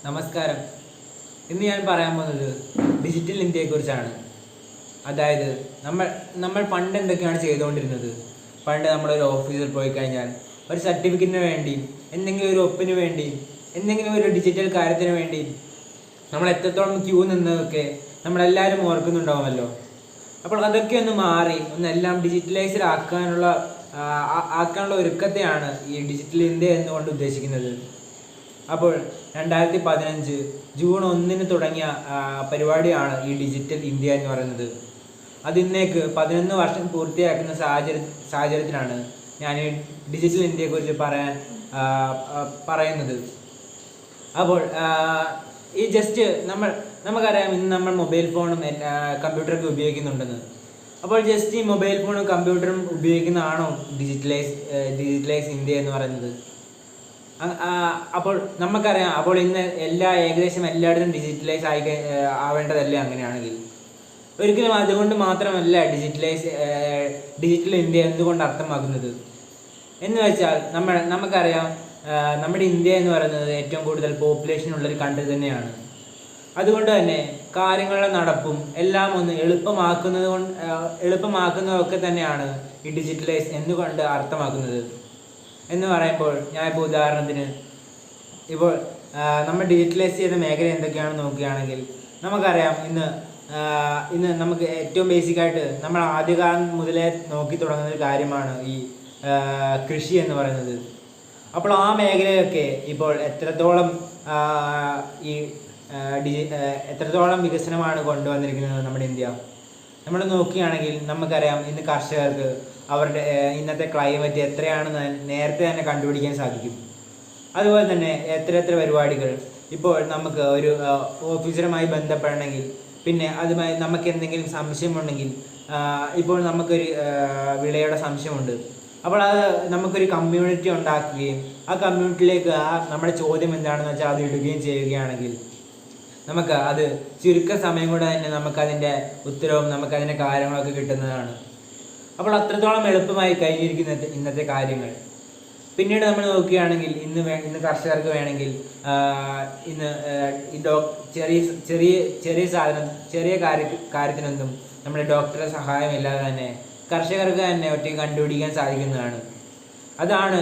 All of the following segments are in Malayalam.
നമസ്കാരം. ഇന്ന് ഞാൻ പറയാൻ പോകുന്നത് ഡിജിറ്റൽ ഇന്ത്യയെക്കുറിച്ചാണ്. അതായത് നമ്മൾ പണ്ട് എന്തൊക്കെയാണ് ചെയ്തുകൊണ്ടിരുന്നത്. പണ്ട് നമ്മളൊരു ഓഫീസിൽ പോയി കഴിഞ്ഞാൽ ഒരു സർട്ടിഫിക്കറ്റിന് വേണ്ടി, എന്തെങ്കിലും ഒരു ഒപ്പിന് വേണ്ടി, എന്തെങ്കിലും ഒരു ഡിജിറ്റൽ കാര്യത്തിന് വേണ്ടി നമ്മൾ എത്രത്തോളം ക്യൂ നിന്നതൊക്കെ നമ്മളെല്ലാവരും ഓർക്കുന്നുണ്ടാവുമല്ലോ. അപ്പോൾ അതൊക്കെ ഒന്ന് മാറി ഒന്നെല്ലാം ഡിജിറ്റലൈസ്ഡ് ആക്കാനുള്ള ഒരുക്കത്തെയാണ് ഈ ഡിജിറ്റൽ ഇന്ത്യ എന്നുകൊണ്ട് ഉദ്ദേശിക്കുന്നത്. അപ്പോൾ 2015 ജൂൺ 1 തുടങ്ങിയ പരിപാടിയാണ് ഈ ഡിജിറ്റൽ ഇന്ത്യ എന്ന് പറയുന്നത്. അതിന്നേക്ക് 11 വർഷം പൂർത്തിയാക്കുന്ന സാഹചര്യത്തിലാണ് ഞാൻ ഈ ഡിജിറ്റൽ ഇന്ത്യയെക്കുറിച്ച് പറയുന്നത്. അപ്പോൾ ഈ ജസ്റ്റ് നമുക്കറിയാം, ഇന്ന് നമ്മൾ മൊബൈൽ ഫോണും കമ്പ്യൂട്ടറൊക്കെ ഉപയോഗിക്കുന്നുണ്ടെന്ന്. അപ്പോൾ ജസ്റ്റ് ഈ മൊബൈൽ ഫോണും കമ്പ്യൂട്ടറും ഉപയോഗിക്കുന്നതാണോ ഡിജിറ്റലൈസ് ഇന്ത്യ എന്ന് പറയുന്നത്? അപ്പോൾ നമുക്കറിയാം, അപ്പോൾ ഇന്ന് ഏകദേശം എല്ലായിടത്തും ഡിജിറ്റലൈസ് ആവേണ്ടതല്ലേ? അങ്ങനെയാണെങ്കിൽ ഒരിക്കലും അതുകൊണ്ട് മാത്രമല്ല ഡിജിറ്റൽ ഇന്ത്യ എന്തുകൊണ്ട് അർത്ഥമാക്കുന്നത് എന്ന് വെച്ചാൽ, നമുക്കറിയാം നമ്മുടെ ഇന്ത്യ എന്ന് പറയുന്നത് ഏറ്റവും കൂടുതൽ പോപ്പുലേഷൻ ഉള്ളൊരു കൺട്രി തന്നെയാണ്. അതുകൊണ്ട് തന്നെ കാര്യങ്ങളുടെ നടപ്പും എല്ലാം ഒന്ന് എളുപ്പമാക്കുന്നതൊക്കെ തന്നെയാണ് ഈ ഡിജിറ്റലൈസ് എന്നുകൊണ്ട് അർത്ഥമാക്കുന്നത്. എന്ന് പറയുമ്പോൾ ഞാനിപ്പോൾ ഉദാഹരണത്തിന് ഇപ്പോൾ നമ്മൾ ഡിജിറ്റലൈസ് ചെയ്ത മേഖല എന്തൊക്കെയാണെന്ന് നോക്കുകയാണെങ്കിൽ നമുക്കറിയാം, ഇന്ന് നമുക്ക് ഏറ്റവും ബേസിക്കായിട്ട് നമ്മൾ ആദ്യകാലം മുതലേ നോക്കി തുടങ്ങുന്ന ഒരു കാര്യമാണ് ഈ കൃഷി എന്ന് പറയുന്നത്. അപ്പോൾ ആ മേഖലയൊക്കെ ഇപ്പോൾ എത്രത്തോളം വികസനമാണ് കൊണ്ടുവന്നിരിക്കുന്നത് നമ്മുടെ ഇന്ത്യ. നമ്മൾ നോക്കുകയാണെങ്കിൽ നമുക്കറിയാം, ഇന്ന് കർഷകർക്ക് അവരുടെ ഇന്നത്തെ ക്ലൈമറ്റ് എത്രയാണെന്ന് നേരത്തെ തന്നെ കണ്ടുപിടിക്കാൻ സാധിക്കും. അതുപോലെ തന്നെ എത്ര പരിപാടികൾ ഇപ്പോൾ നമുക്ക് ഒരു ഓഫീസറുമായി ബന്ധപ്പെടണമെങ്കിൽ, പിന്നെ അതുമായി നമുക്ക് എന്തെങ്കിലും സംശയമുണ്ടെങ്കിൽ, ഇപ്പോൾ നമുക്കൊരു വിളയുടെ സംശയമുണ്ട്, അപ്പോൾ അത് നമുക്കൊരു കമ്മ്യൂണിറ്റി ഉണ്ടാക്കുകയും ആ കമ്മ്യൂണിറ്റിയിലേക്ക് നമ്മുടെ ചോദ്യം എന്താണെന്ന് വെച്ചാൽ അത് ഇടുകയും ചെയ്യുകയാണെങ്കിൽ നമുക്ക് അത് ചുരുക്ക സമയം കൊണ്ട് തന്നെ നമുക്കതിൻ്റെ ഉത്തരവും നമുക്കതിൻ്റെ കാര്യങ്ങളൊക്കെ കിട്ടുന്നതാണ്. അപ്പോൾ അത്രത്തോളം എളുപ്പമായി കഴിഞ്ഞിരിക്കുന്ന ഇന്നത്തെ കാര്യങ്ങൾ. പിന്നീട് നമ്മൾ നോക്കുകയാണെങ്കിൽ ഇന്ന് കർഷകർക്ക് വേണമെങ്കിൽ ഇന്ന് ചെറിയ കാര്യത്തിനൊന്നും നമ്മുടെ ഡോക്ടറുടെ സഹായമില്ലാതെ തന്നെ കർഷകർക്ക് തന്നെ ഒറ്റയ്ക്ക് കണ്ടുപിടിക്കാൻ സാധിക്കുന്നതാണ്. അതാണ്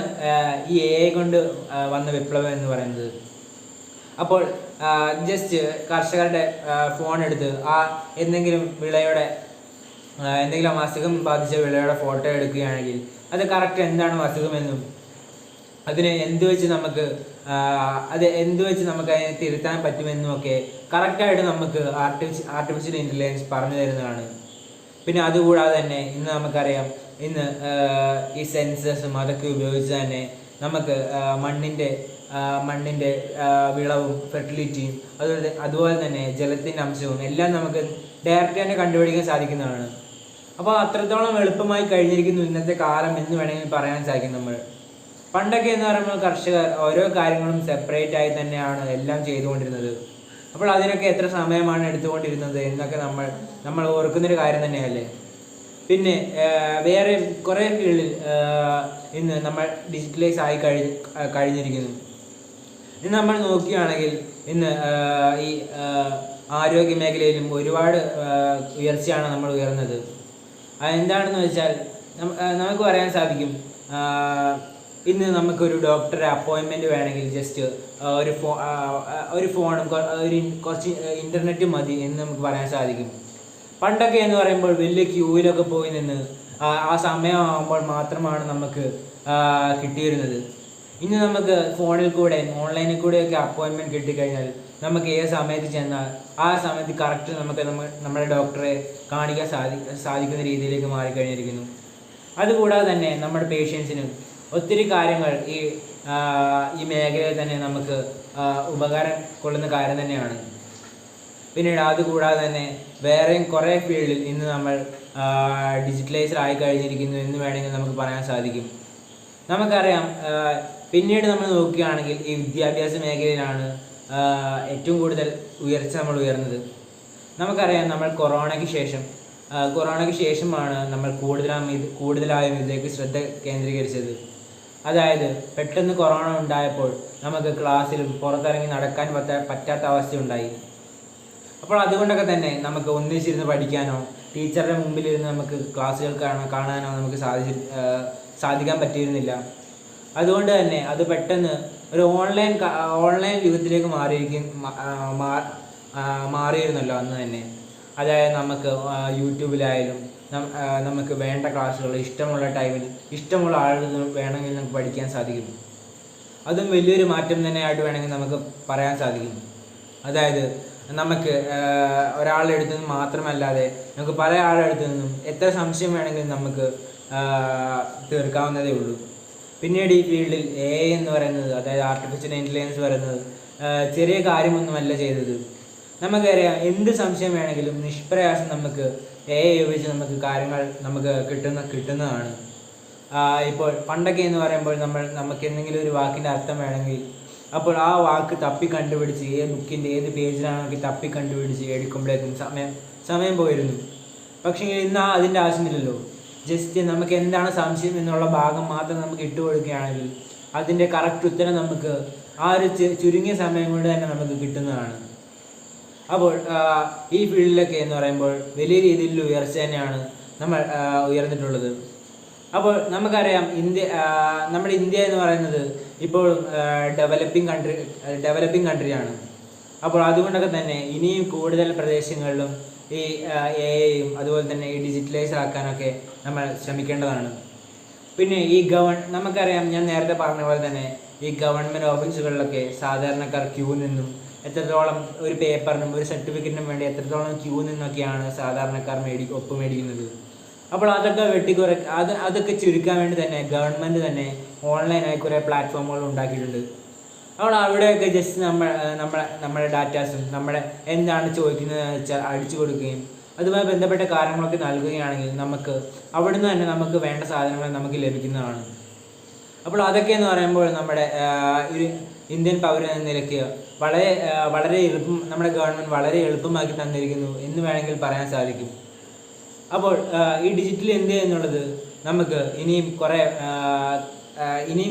ഈ AI കൊണ്ട് വന്ന വിപ്ലവം എന്ന് പറയുന്നത്. അപ്പോൾ ജസ്റ്റ് കർഷകരുടെ ഫോൺ എടുത്ത് എന്തെങ്കിലും അസുഖം ബാധിച്ച വിളയുടെ ഫോട്ടോ എടുക്കുകയാണെങ്കിൽ അത് കറക്റ്റ് എന്താണ് അസുഖമെന്നും അതിനെ എന്ത് വെച്ച് നമുക്ക് അതിനെ തിരുത്താൻ പറ്റുമെന്നും ഒക്കെ കറക്റ്റായിട്ട് നമുക്ക് ആർട്ടിഫിഷ്യൽ ഇൻ്റലിജൻസ് പറഞ്ഞു തരുന്നതാണ്. പിന്നെ അതുകൂടാതെ തന്നെ ഇന്ന് നമുക്കറിയാം, ഇന്ന് ഈ സെൻസസും അതൊക്കെ ഉപയോഗിച്ച് തന്നെ നമുക്ക് മണ്ണിൻ്റെ വിളവും ഫെർട്ടിലിറ്റിയും അതുപോലെ തന്നെ ജലത്തിൻ്റെ അംശവും എല്ലാം നമുക്ക് ഡയറക്റ്റ് തന്നെ കണ്ടുപിടിക്കാൻ സാധിക്കുന്നതാണ്. അപ്പോൾ അത്രത്തോളം എളുപ്പമായി കഴിഞ്ഞിരിക്കുന്നു ഇന്നത്തെ കാലം എന്ന് വേണമെങ്കിൽ പറയാൻ സാധിക്കും. പണ്ടൊക്കെ എന്ന് പറയുമ്പോൾ കർഷകർ ഓരോ കാര്യങ്ങളും സെപ്പറേറ്റ് ആയി തന്നെയാണ് എല്ലാം ചെയ്തുകൊണ്ടിരുന്നത്. അപ്പോൾ അതിനൊക്കെ എത്ര സമയമാണ് എടുത്തുകൊണ്ടിരുന്നത് എന്നൊക്കെ നമ്മൾ ഓർക്കുന്നൊരു കാര്യം തന്നെയല്ലേ. പിന്നെ വേറെ കുറേ ഫീൽഡിൽ ഇന്ന് നമ്മൾ ഡിജിറ്റലൈസ് ആയി കഴിഞ്ഞിരിക്കുന്നു. ഇന്ന് നമ്മൾ നോക്കുകയാണെങ്കിൽ ഇന്ന് ഈ ആരോഗ്യ മേഖലയിലും ഒരുപാട് ഉയർച്ചയാണ് നമ്മൾ ഉയർന്നത്. അതെന്താണെന്ന് വെച്ചാൽ നമുക്ക് പറയാൻ സാധിക്കും, ഇന്ന് നമുക്കൊരു ഡോക്ടറെ അപ്പോയിൻമെൻറ്റ് വേണമെങ്കിൽ ജസ്റ്റ് ഒരു ഫോണും കുറച്ച് ഇൻ്റർനെറ്റും മതി എന്ന് നമുക്ക് പറയാൻ സാധിക്കും. പണ്ടൊക്കെ എന്ന് പറയുമ്പോൾ വലിയ ക്യൂവിലൊക്കെ പോയി നിന്ന് ആ സമയമാകുമ്പോൾ മാത്രമാണ് നമുക്ക് കിട്ടിയിരുന്നത്. ഇന്ന് നമുക്ക് ഫോണിൽ കൂടെ ഓൺലൈനിൽ കൂടെയൊക്കെ അപ്പോയിൻമെൻറ്റ് കിട്ടിക്കഴിഞ്ഞാൽ നമുക്ക് ഏത് സമയത്ത് ചെന്നാൽ ആ സമയത്ത് കറക്റ്റ് നമ്മുടെ ഡോക്ടറെ കാണിക്കാൻ സാധിക്കുന്ന രീതിയിലേക്ക് മാറിക്കഴിഞ്ഞിരിക്കുന്നു. അതുകൂടാതെ തന്നെ നമ്മുടെ പേഷ്യൻസിനും ഒത്തിരി കാര്യങ്ങൾ ഈ മേഖലയിൽ തന്നെ നമുക്ക് ഉപകാരം കൊള്ളുന്ന കാര്യം തന്നെയാണ്. പിന്നീട് അതുകൂടാതെ തന്നെ വേറെയും കുറേ ഫീൽഡിൽ ഇന്ന് നമ്മൾ ഡിജിറ്റലൈസ്ഡ് ആയി കഴിഞ്ഞിരിക്കുന്നു എന്ന് വേണമെങ്കിൽ നമുക്ക് പറയാൻ സാധിക്കും. നമുക്കറിയാം, പിന്നീട് നമ്മൾ നോക്കുകയാണെങ്കിൽ ഈ വിദ്യാഭ്യാസ മേഖലയിലാണ് ഏറ്റവും കൂടുതൽ ഉയർച്ച നമ്മൾ ഉയർന്നത്. നമുക്കറിയാം, നമ്മൾ കൊറോണയ്ക്ക് ശേഷമാണ് നമ്മൾ കൂടുതലായും ഇതിലേക്ക് ശ്രദ്ധ കേന്ദ്രീകരിച്ചത്. അതായത് പെട്ടെന്ന് കൊറോണ ഉണ്ടായപ്പോൾ നമുക്ക് ക്ലാസ്സിലും പുറത്തിറങ്ങി നടക്കാൻ പറ്റാത്ത അവസ്ഥയുണ്ടായി. അപ്പോൾ അതുകൊണ്ടൊക്കെ തന്നെ നമുക്ക് ഒന്നിച്ചിരുന്ന് പഠിക്കാനോ ടീച്ചറുടെ മുമ്പിലിരുന്ന് നമുക്ക് ക്ലാസ്സുകൾ കാണാനോ നമുക്ക് സാധിക്കാൻ പറ്റിയിരുന്നില്ല. അതുകൊണ്ട് തന്നെ അത് പെട്ടെന്ന് ഒരു ഓൺലൈൻ യുഗത്തിലേക്ക് മാറിയിരുന്നല്ലോ അന്ന് തന്നെ. അതായത് നമുക്ക് യൂട്യൂബിലായാലും നമുക്ക് വേണ്ട ക്ലാസ്സുകൾ ഇഷ്ടമുള്ള ടൈമിൽ ഇഷ്ടമുള്ള ആളുകൾ വേണമെങ്കിൽ നമുക്ക് പഠിക്കാൻ സാധിക്കും. അതും വലിയൊരു മാറ്റം തന്നെയായിട്ട് വേണമെങ്കിൽ നമുക്ക് പറയാൻ സാധിക്കും. അതായത് നമുക്ക് ഒരാളുടെ അടുത്ത് നിന്നും മാത്രമല്ലാതെ നമുക്ക് പല ആളുടെ അടുത്ത് നിന്നും എത്ര സംശയം വേണമെങ്കിലും നമുക്ക് തീർക്കാവുന്നതേ ഉള്ളൂ. പിന്നീട് ഈ ഫീൽഡിൽ AI എന്ന് പറയുന്നത്, അതായത് ആർട്ടിഫിഷ്യൽ ഇൻ്റലിജൻസ് പറയുന്നത് ചെറിയ കാര്യമൊന്നുമല്ല ചെയ്തത്. നമുക്കറിയാം എന്ത് സംശയം വേണമെങ്കിലും നിഷ്പ്രയാസം നമുക്ക് AI ഉപയോഗിച്ച് നമുക്ക് കാര്യങ്ങൾ നമുക്ക് കിട്ടുന്നതാണ്. ഇപ്പോൾ പണ്ടൊക്കെ എന്ന് പറയുമ്പോൾ നമുക്ക് എന്തെങ്കിലും ഒരു വാക്കിൻ്റെ അർത്ഥം വേണമെങ്കിൽ അപ്പോൾ ആ വാക്ക് തപ്പി കണ്ടുപിടിച്ച് ബുക്കിൻ്റെ ഏത് പേജിലാണെങ്കിൽ തപ്പി കണ്ടുപിടിച്ച് എടുക്കുമ്പോഴേക്കും സമയം പോയിരുന്നു. പക്ഷേ ഇന്ന് അതിൻ്റെ ആവശ്യമില്ലല്ലോ. ജസ്റ്റ് നമുക്ക് എന്താണ് സംശയം എന്നുള്ള ഭാഗം മാത്രം നമുക്ക് ഇട്ടുകൊടുക്കുകയാണെങ്കിൽ അതിൻ്റെ കറക്റ്റ് ഉത്തരം നമുക്ക് ആ ഒരു ചുരുങ്ങിയ സമയം കൊണ്ട് തന്നെ നമുക്ക് കിട്ടുന്നതാണ്. അപ്പോൾ ഈ ഫീൽഡിലൊക്കെ എന്ന് പറയുമ്പോൾ വലിയ രീതിയിലുള്ള ഉയർച്ച തന്നെയാണ് നമ്മൾ ഉയർന്നിട്ടുള്ളത്. അപ്പോൾ നമുക്കറിയാം നമ്മുടെ ഇന്ത്യ എന്ന് പറയുന്നത് ഇപ്പോൾ ഡെവലപ്പിംഗ് കൺട്രിയാണ്. അപ്പോൾ അതുകൊണ്ടൊക്കെ തന്നെ ഇനിയും കൂടുതൽ പ്രദേശങ്ങളിലും ഈ AI-യും അതുപോലെ തന്നെ ഈ ഡിജിറ്റലൈസ് ആക്കാനൊക്കെ നമ്മൾ ശ്രമിക്കേണ്ടതാണ്. പിന്നെ നമുക്കറിയാം, ഞാൻ നേരത്തെ പറഞ്ഞ പോലെ തന്നെ ഈ ഗവൺമെൻറ് ഓഫീസുകളിലൊക്കെ സാധാരണക്കാർ ക്യൂ നിന്നും എത്രത്തോളം ഒരു പേപ്പറിനും ഒരു സർട്ടിഫിക്കറ്റിനും വേണ്ടി എത്രത്തോളം ക്യൂ നിന്നൊക്കെയാണ് സാധാരണക്കാർ ഒപ്പ് മേടിക്കുന്നത്. അപ്പോൾ അതൊക്കെ അതൊക്കെ ചുരുക്കാൻ വേണ്ടി തന്നെ ഗവൺമെൻറ് തന്നെ ഓൺലൈനായി കുറേ പ്ലാറ്റ്ഫോമുകൾ ഉണ്ടാക്കിയിട്ടുണ്ട്. അപ്പോൾ അവിടെയൊക്കെ ജസ്റ്റ് നമ്മുടെ ഡാറ്റാസും നമ്മുടെ എന്താണ് ചോദിക്കുന്നതെന്ന് വെച്ചാൽ അടിച്ചു കൊടുക്കുകയും അതുമായി ബന്ധപ്പെട്ട കാര്യങ്ങളൊക്കെ നൽകുകയാണെങ്കിൽ നമുക്ക് അവിടുന്ന് തന്നെ നമുക്ക് വേണ്ട സാധനങ്ങൾ നമുക്ക് ലഭിക്കുന്നതാണ്. അപ്പോൾ അതൊക്കെയെന്ന് പറയുമ്പോൾ നമ്മുടെ ഒരു ഇന്ത്യൻ പൗരൻ എന്ന നിലയ്ക്ക് വളരെ എളുപ്പം നമ്മുടെ ഗവൺമെൻറ് വളരെ എളുപ്പമാക്കി തന്നിരിക്കുന്നു എന്ന് വേണമെങ്കിൽ പറയാൻ സാധിക്കും. അപ്പോൾ ഈ ഡിജിറ്റൽ ഇന്ത്യ എന്നുള്ളത് നമുക്ക് ഇനിയും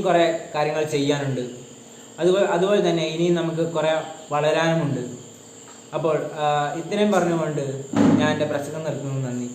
കുറേ കാര്യങ്ങൾ ചെയ്യാനുണ്ട്. അതുപോലെ തന്നെ ഇനിയും നമുക്ക് കുറേ വളരാനുമുണ്ട്. അപ്പോൾ ഇത്രയും പറഞ്ഞുകൊണ്ട് ഞാൻ എൻ്റെ പ്രസംഗം നിർത്തുന്നു. നന്ദി.